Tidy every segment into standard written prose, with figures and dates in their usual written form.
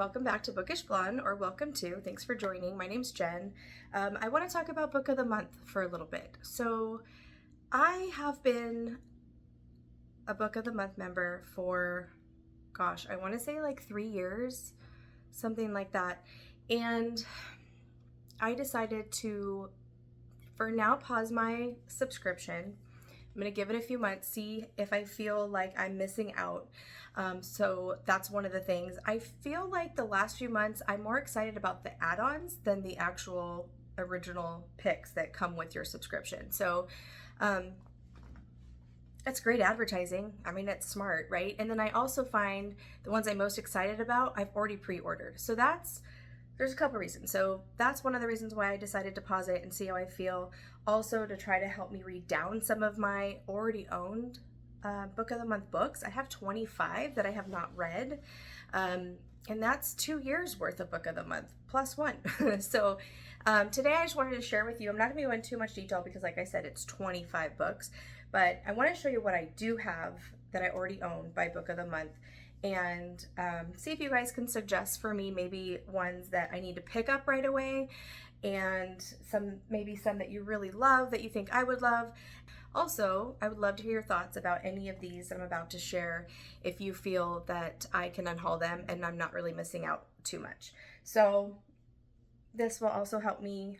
welcome back to Bookish Blonde, or welcome to. Thanks for joining. My name's Jen. I want to talk about Book of the Month for a little bit. So I have been a Book of the Month member for, gosh, I want to say like 3 years, something like that. And I decided to, for now, pause my subscription. I'm going to give it a few months, see if I feel like I'm missing out. So that's one of the things. I feel like the last few months, I'm more excited about the add-ons than the actual original picks that come with your subscription. So it's great advertising. I mean, it's smart, right? And then I also find the ones I'm most excited about, I've already pre-ordered. So there's a couple reasons. So that's one of the reasons why I decided to pause it and see how I feel. Also to try to help me read down some of my already owned Book of the Month books. I have 25 that I have not read. And that's 2 years worth of Book of the Month plus one. So today I just wanted to share with you, I'm not gonna go into too much detail because like I said, it's 25 books, but I wanna show you what I do have that I already own by Book of the Month, and see if you guys can suggest for me maybe ones that I need to pick up right away, and maybe some that you really love that you think I would love. Also, I would love to hear your thoughts about any of these that I'm about to share, if you feel that I can unhaul them and I'm not really missing out too much. So this will also help me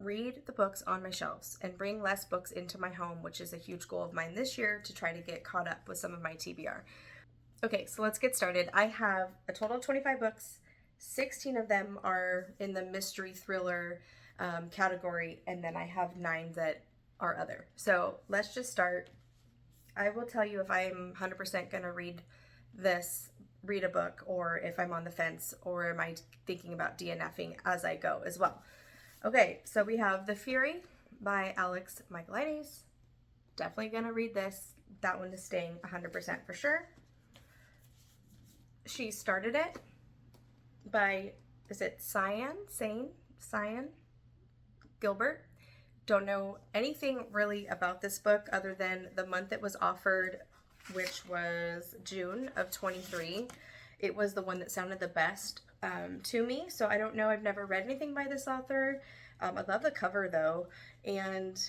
read the books on my shelves and bring less books into my home, which is a huge goal of mine this year, to try to get caught up with some of my TBR. Okay, so let's get started. I have a total of 25 books. 16 of them are in the mystery thriller category, and then I have 9 that are other. So let's just start. I will tell you if I'm 100% gonna read a book, or if I'm on the fence, or am I thinking about DNFing as I go as well. Okay, so we have The Fury by Alex Michaelides. Definitely gonna read this. That one is staying 100% for sure. She Started It by, is it Cyan Gilbert? Don't know anything really about this book other than the month it was offered, which was June of 23. It was the one that sounded the best to me. So I don't know, I've never read anything by this author. I love the cover though, and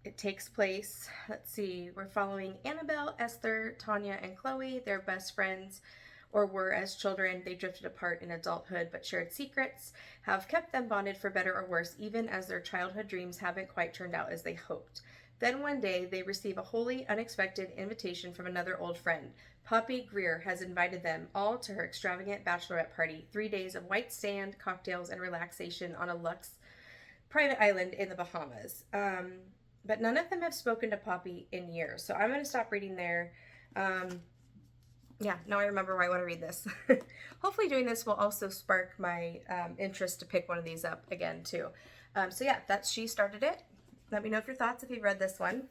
it takes place, let's see, we're following Annabelle, Esther, Tanya, and Chloe. They're best friends, or were as children. They drifted apart in adulthood, but shared secrets have kept them bonded for better or worse, even as their childhood dreams haven't quite turned out as they hoped. Then one day, they receive a wholly unexpected invitation from another old friend. Poppy Greer has invited them all to her extravagant bachelorette party. 3 days of white sand, cocktails, and relaxation on a luxe private island in the Bahamas. But none of them have spoken to Poppy in years, so I'm going to stop reading there. Yeah, now I remember why I want to read this. Hopefully doing this will also spark my interest to pick one of these up again too. So yeah, that's She Started It. Let me know your thoughts if you've read this one.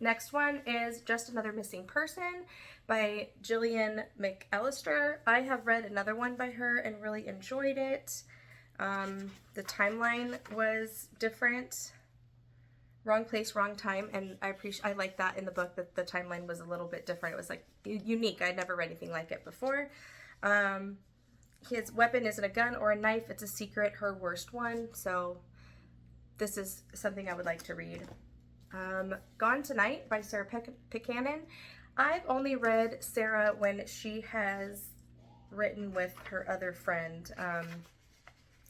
Next one is Just Another Missing Person by Gillian McAllister. I have read another one by her and really enjoyed it. The timeline was different. Wrong place, wrong time, and I like that in the book, that the timeline was a little bit different. It was like unique. I'd never read anything like it before. His weapon isn't a gun or a knife, it's a secret, her worst one. So this is something I would like to read. Gone Tonight by Sarah Buchanan. I've only read Sarah when she has written with her other friend,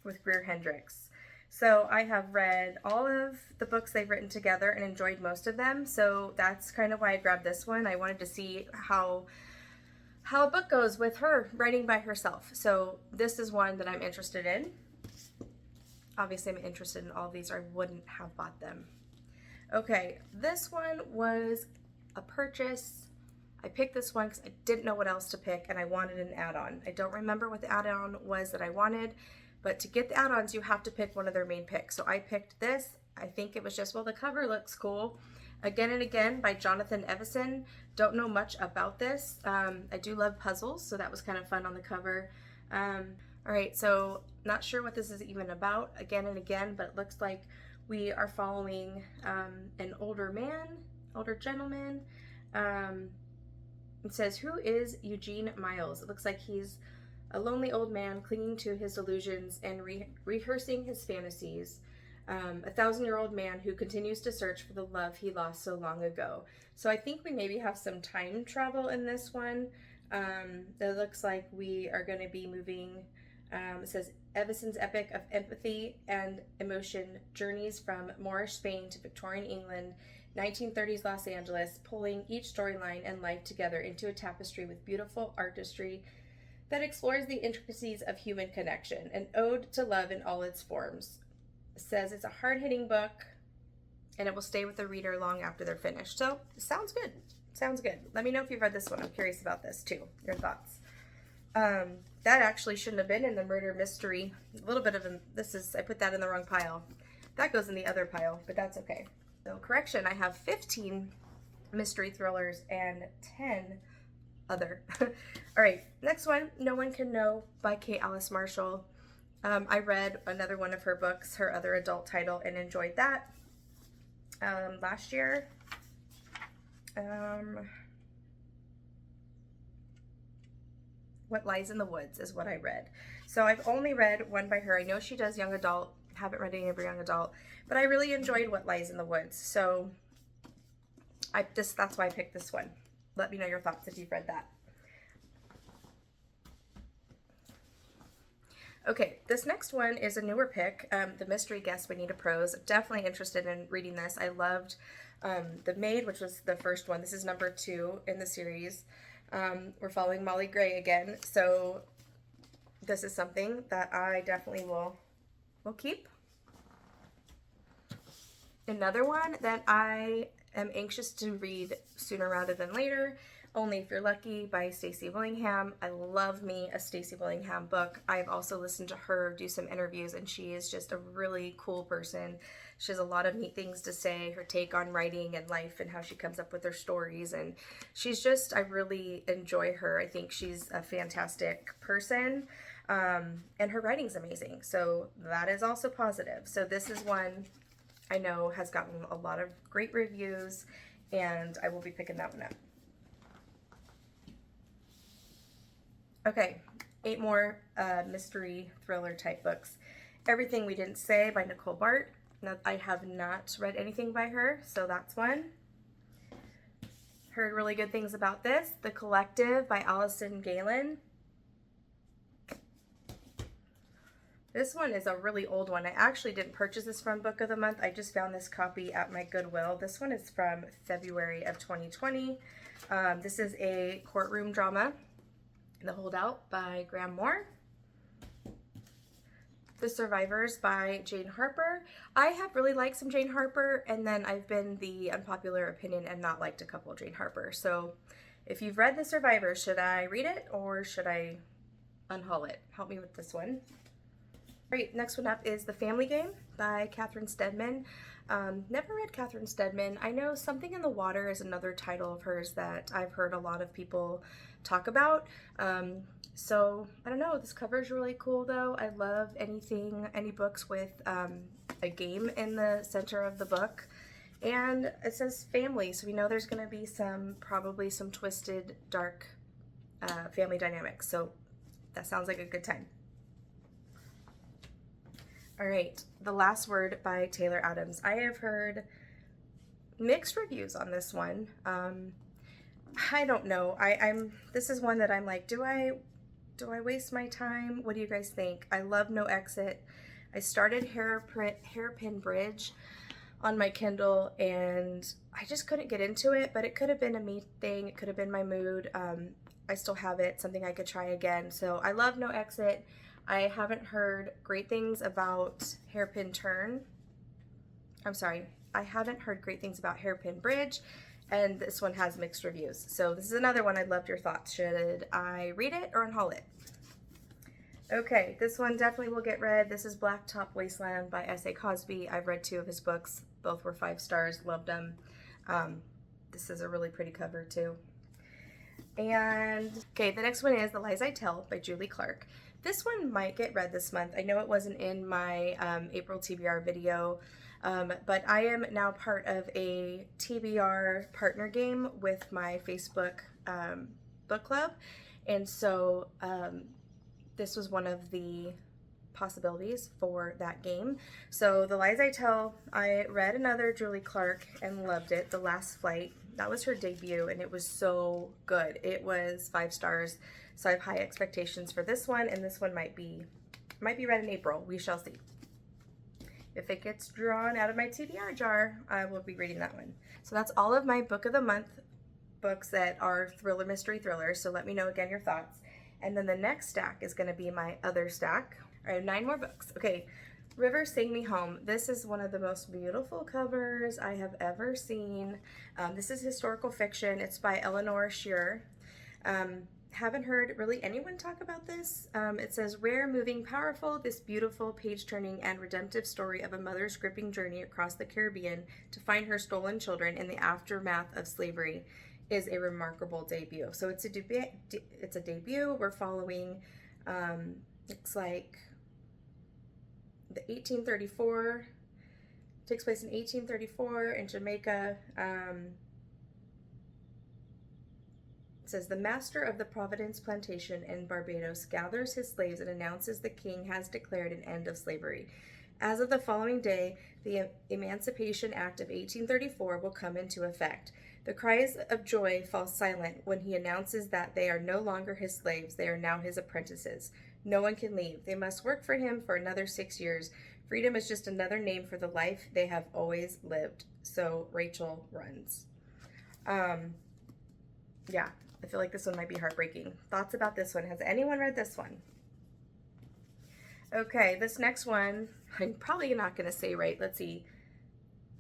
with Greer Hendricks. So I have read all of the books they've written together and enjoyed most of them. So that's kind of why I grabbed this one. I wanted to see how a book goes with her writing by herself. So this is one that I'm interested in. Obviously I'm interested in all of these, or I wouldn't have bought them. Okay, this one was a purchase. I picked this one because I didn't know what else to pick and I wanted an add-on. I don't remember what the add-on was that I wanted, but to get the add-ons, you have to pick one of their main picks. So I picked this. I think it was just, well, the cover looks cool. Again and Again by Jonathan Evison. Don't know much about this. I do love puzzles, so that was kind of fun on the cover. All right, so not sure what this is even about, Again and Again, but it looks like we are following an older gentleman. It says, who is Eugene Miles? It looks like he's A lonely old man clinging to his delusions and rehearsing his fantasies. A 1,000-year-old man who continues to search for the love he lost so long ago. So I think we maybe have some time travel in this one. It looks like we are going to be moving. It says Evison's epic of empathy and emotion journeys from Moorish Spain to Victorian England, 1930s Los Angeles, pulling each storyline and life together into a tapestry with beautiful artistry that explores the intricacies of human connection, an ode to love in all its forms. It says it's a hard-hitting book, and it will stay with the reader long after they're finished. So, sounds good. Sounds good. Let me know if you've read this one. I'm curious about this, too. Your thoughts. That actually shouldn't have been in the murder mystery. A little bit of I put that in the wrong pile. That goes in the other pile, but that's okay. So, correction, I have 15 mystery thrillers and 10 other. All right, next one, No One Can Know by Kate Alice Marshall. I read another one of her books, her other adult title, and enjoyed that last year. What Lies in the Woods is what I read. So I've only read one by her. I know she does young adult. Haven't read any of her young adult, but I really enjoyed What Lies in the Woods. So that's why I picked this one. Let me know your thoughts if you've read that. Okay, this next one is a newer pick, The Mystery Guest Juanita Prose. Definitely interested in reading this. I loved The Maid, which was the first one. This is number 2 in the series. We're following Molly Gray again, so this is something that I definitely will keep. Another one that I am anxious to read sooner rather than later, Only If You're Lucky by Stacey Willingham. I love me a Stacey Willingham book. I've also listened to her do some interviews, and she is just a really cool person. She has a lot of neat things to say, her take on writing and life and how she comes up with her stories. And she's just, I really enjoy her. I think she's a fantastic person. And her writing's amazing. So that is also positive. So this is one I know has gotten a lot of great reviews, and I will be picking that one up. Okay, 8 more mystery thriller type books. Everything We Didn't Say by Nicole Bart. Now, I have not read anything by her, so that's one. Heard really good things about this. The Collective by Allison Galen. This one is a really old one. I actually didn't purchase this from Book of the Month. I just found this copy at my Goodwill. This one is from February of 2020. This is a courtroom drama. The Holdout by Graham Moore. The Survivors by Jane Harper. I have really liked some Jane Harper, and then I've been the unpopular opinion and not liked a couple of Jane Harper. So if you've read The Survivors, should I read it or should I unhaul it? Help me with this one. All right, next one up is The Family Game by Catherine Steadman. Never read Catherine Steadman. I know Something in the Water is another title of hers that I've heard a lot of people talk about. So I don't know, this cover is really cool though. I love any books with a game in the center of the book. And it says family, so we know there's going to be probably some twisted, dark family dynamics. So that sounds like a good time. All right, The Last Word by Taylor Adams. I have heard mixed reviews on this one. I don't know. This is one that I'm like, do I waste my time? What do you guys think? I love No Exit. I started Hairpin Bridge on my Kindle, and I just couldn't get into it, but it could have been a me thing. It could have been my mood. I still have it, something I could try again. So I love No Exit. I haven't heard great things about Hairpin Bridge, and this one has mixed reviews. So this is another one. I'd love your thoughts. Should I read it or unhaul it? Okay, this one definitely will get read. This is Blacktop Wasteland by S.A. Cosby. I've read 2 of his books. Both were 5 stars. Loved them. This is a really pretty cover too. And okay, the next one is The Lies I Tell by Julie Clark. This one might get read this month. I know it wasn't in my April TBR video, but I am now part of a TBR partner game with my Facebook book club. And so this was one of the possibilities for that game. So The Lies I Tell, I read another Julie Clark and loved it, The Last Flight. That was her debut, and it was so good. It was 5 stars, so I have high expectations for this one, and this one might be read in April. We shall see. If it gets drawn out of my TBR jar, I will be reading that one. So that's all of my book of the month books that are thriller, mystery, thrillers. So let me know again your thoughts. And then the next stack is going to be my other stack. I have 9 more books. Okay, River Sing Me Home. This is one of the most beautiful covers I have ever seen. This is historical fiction. It's by Eleanor Shearer. Haven't heard really anyone talk about this. It says, rare, moving, powerful, this beautiful, page-turning, and redemptive story of a mother's gripping journey across the Caribbean to find her stolen children in the aftermath of slavery is a remarkable debut. So it's a debut. We're following, looks like the 1834, takes place in 1834 in Jamaica. It says, the master of the Providence plantation in Barbados gathers his slaves and announces the king has declared an end of slavery. As of the following day, the Emancipation Act of 1834 will come into effect. The cries of joy fall silent when he announces that they are no longer his slaves, they are now his apprentices. No one can leave. They must work for him for another 6 years. Freedom is just another name for the life they have always lived. So Rachel runs. Yeah, I feel like this one might be heartbreaking. Thoughts about this one? Has anyone read this one? Okay, this next one, I'm probably not going to say right. Let's see.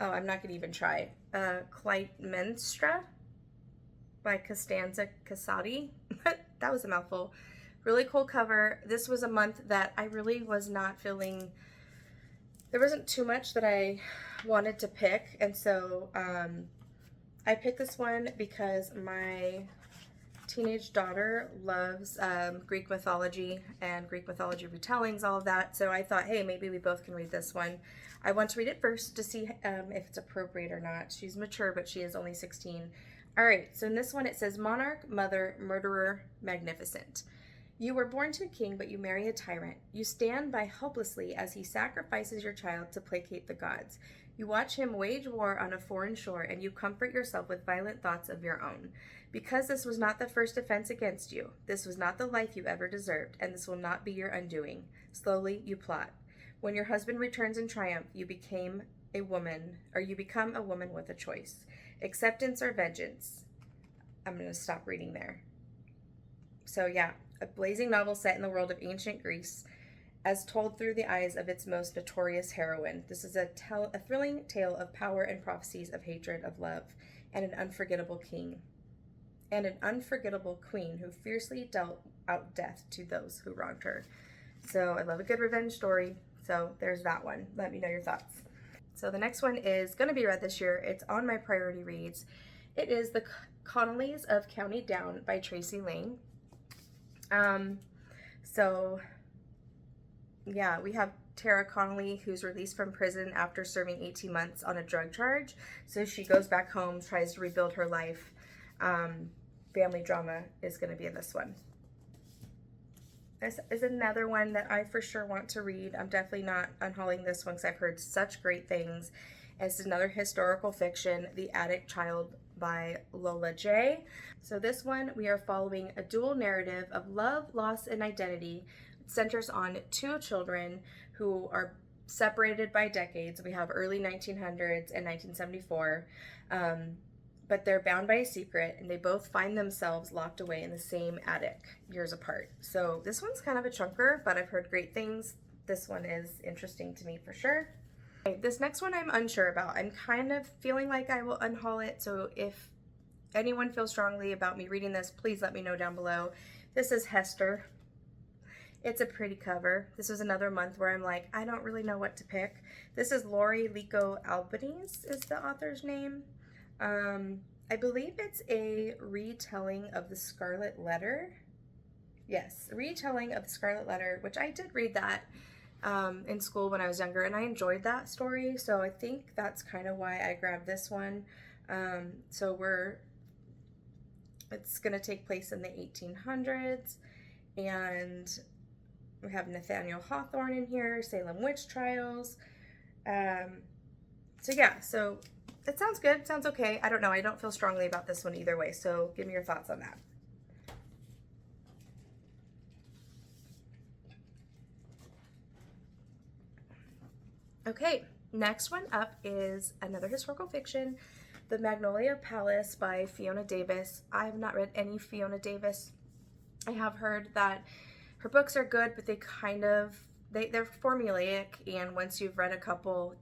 Oh, I'm not going to even try. Clytemnestra by Costanza Casati. That was a mouthful. Really cool cover. This was a month that I really was not feeling, there wasn't too much that I wanted to pick, and so I picked this one because my teenage daughter loves Greek mythology and Greek mythology retellings, all of that, so I thought, hey, maybe we both can read this one. I want to read it first to see if it's appropriate or not. She's mature, but she is only 16. All right, so in this one it says, monarch, mother, murderer, magnificent. You were born to a king, but you marry a tyrant. You stand by helplessly as he sacrifices your child to placate the gods. You watch him wage war on a foreign shore, and you comfort yourself with violent thoughts of your own. Because this was not the first offense against you, this was not the life you ever deserved, and this will not be your undoing. Slowly, you plot. When your husband returns in triumph, you become a woman with a choice. Acceptance or vengeance. I'm going to stop reading there. So yeah, a blazing novel set in the world of ancient Greece, as told through the eyes of its most notorious heroine. This is a thrilling tale of power and prophecies of hatred, of love, and an unforgettable king, and an unforgettable queen who fiercely dealt out death to those who wronged her. So I love a good revenge story. So there's that one. Let me know your thoughts. So the next one is going to be read this year. It's on my priority reads. It is The Connellys of County Down by Tracy Lane. So yeah, we have Tara Connelly, who's released from prison after serving 18 months on a drug charge. So she goes back home, tries to rebuild her life. Family drama is going to be in this one. This is another one that I for sure want to read. I'm definitely not unhauling this one because I've heard such great things. It's another historical fiction, The Attic Child by Lola J. So this one, we are following a dual narrative of love, loss, and identity. It centers on 2 children who are separated by decades. We have early 1900s and 1974. But they're bound by a secret, and they both find themselves locked away in the same attic years apart. So this one's kind of a chunker, but I've heard great things. This one is interesting to me for sure. Okay, this next one I'm unsure about. I'm kind of feeling like I will unhaul it, so if anyone feels strongly about me reading this, please let me know down below. This is Hester. It's a pretty cover. This was another month where I'm like, I don't really know what to pick. This is Lori Lico Albanese is the author's name. I believe it's a retelling of the Scarlet Letter. Yes, a retelling of the Scarlet Letter, which I did read that in school when I was younger, and I enjoyed that story, so I think that's kind of why I grabbed this one. It's going to take place in the 1800s, and We have Nathaniel Hawthorne in here, Salem Witch Trials. So yeah, so it sounds good, sounds okay. I don't know, I don't feel strongly about this one either way, so give me your thoughts on that. Okay, next one up is another historical fiction, The Magnolia Palace by Fiona Davis. I have not read any Fiona Davis. I have heard that her books are good, but they kind of, they're formulaic, and once you've read a couple,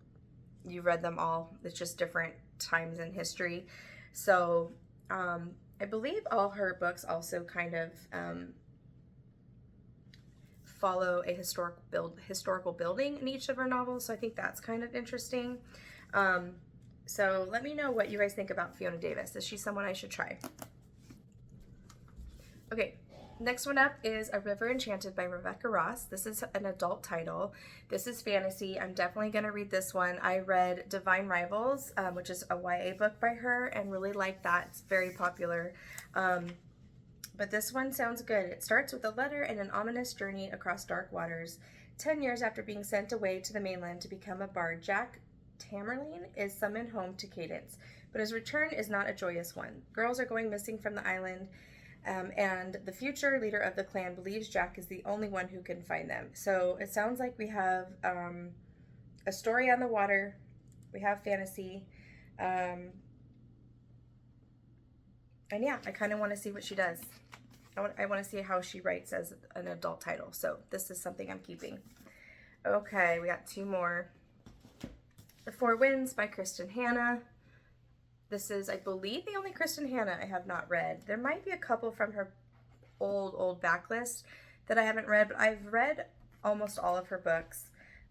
you've read them all. It's just different times in history. So I believe all her books also kind of follow a historical building in each of her novels, so I think that's kind of interesting. So let me know what you guys think about Fiona Davis. Is she someone I should try? Okay, next one up is A River Enchanted by Rebecca Ross. This is an adult title. This is fantasy. I'm definitely going to read this one. I read Divine Rivals, which is a YA book by her, and really liked that. It's very popular. But this one sounds good. It starts with a letter and an ominous journey across dark waters. 10 years after being sent away to the mainland to become a bard, Jack Tamerlane is summoned home to Cadence. But his return is not a joyous one. Girls are going missing from the island, and the future leader of the clan believes Jack is the only one who can find them. So it sounds like we have a story on the water. We have fantasy. And yeah, I kind of want to see what she does. I want to see how she writes as an adult title. So this is something I'm keeping. Okay, we got two more. The Four Winds by Kristen Hanna. This is, I believe, the only Kristen Hanna I have not read. There might be a couple from her old backlist that I haven't read, but I've read almost all of her books.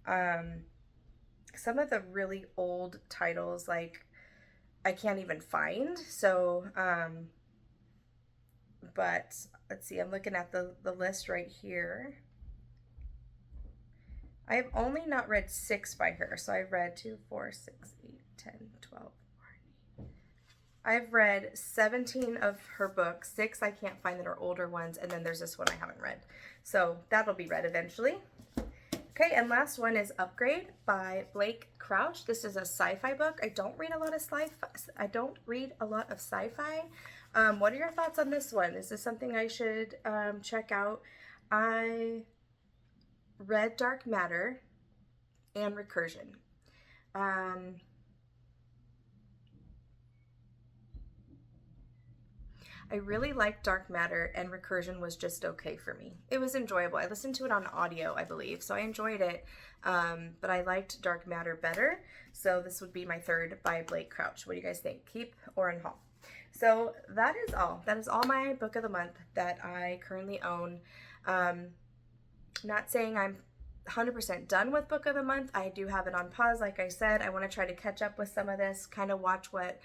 Some of the really old titles, like, I can't even find. So, but let's see, I'm looking at the list right here. I have only not read 6 by her. So I've read 2, 4, 6, 8, 10, 12, 14. I've read 17 of her books. 6 I can't find that are older ones. And then there's this one I haven't read. So that'll be read eventually. Okay, and last one is Upgrade by Blake Crouch. This is a sci-fi book. I don't read a lot of sci-fi. What are your thoughts on this one? Is this something I should check out? I read Dark Matter and Recursion. I really liked Dark Matter, and Recursion was just okay for me. It was enjoyable. I listened to it on audio, I believe, so I enjoyed it, but I liked Dark Matter better, so this would be my third by Blake Crouch. What do you guys think? Keep or in haul? So that is all. That is all my book of the month that I currently own. Not saying I'm 100% done with book of the month. I do have it on pause. Like I said, I want to try to catch up with some of this, kind of watch what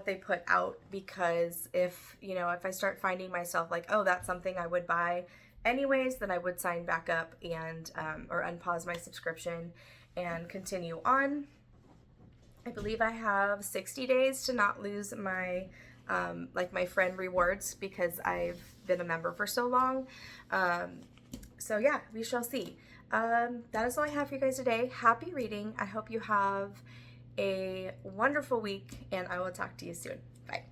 they put out, because if I start finding myself like, oh, that's something I would buy anyways, then I would sign back up and or unpause my subscription and continue on. I believe I have 60 days to not lose my my friend rewards, because I've been a member for so long. So yeah, we shall see. That is all I have for you guys today. Happy reading. I hope you have a wonderful week, and I will talk to you soon. Bye.